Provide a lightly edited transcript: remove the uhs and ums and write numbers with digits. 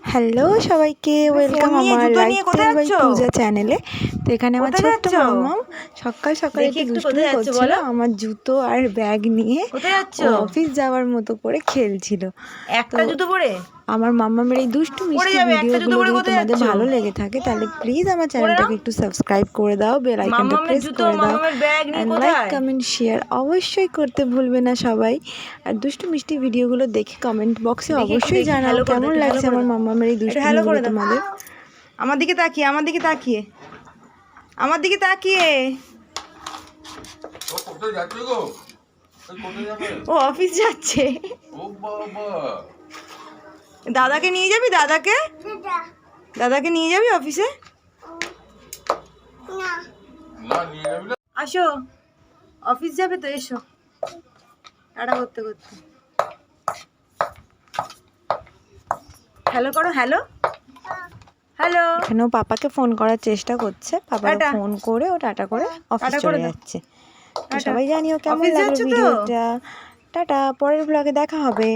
Hello সবাইকে, welcome আমার lifestyle by পূজা চ্যানেলে। তো এখানে আমার ছোট্ট মাম্মাম সকাল সকাল একটু দুষ্টুমি করছিল আমার জুতো আর ব্যাগ নিয়ে অফিস যাওয়ার মতো করে খেলছিল। একটা জুতো পরে আমার মাম্মামের এই দুষ্টু মিষ্টি ভিডিওগুলো যদি তোমাদের ভালো লেগে থাকে তাহলে প্লিজ আমার চ্যানেলটাকে একটু সাবস্ক্রাইব করে দাও, বেল আইকনটা প্রেস করে দাও, এন্ড লাইক কমেন্ট শেয়ার অবশ্যই করতে ভুলবে না সবাই। আর দুষ্টু মিষ্টি ভিডিওগুলো দেখে কমেন্ট বক্সে অবশ্যই জানাও কেমন লাগছে আমার মাম্মামের এই দুষ্টুমিগুলো তোমাদের। আমার দিকে তাকিয়ে ও অফিস যাচ্ছে। দাদাকে নিয়ে যাবি? দাদাকে নিয়ে যাবি অফিসে? আসো, অফিস যাবে তো, এসো। টাটা করতে করতে হ্যালো করো। Hello hello. এখানেও পাপাকে ফোন করার চেষ্টা করছে, পাপাকে ফোন করে ও টাটা করে অফিস চলে যাচ্ছে। সবাই জানিও কেমন লাগলো ভিডিওটা। টাটা, পরের ব্লগে দেখা হবে।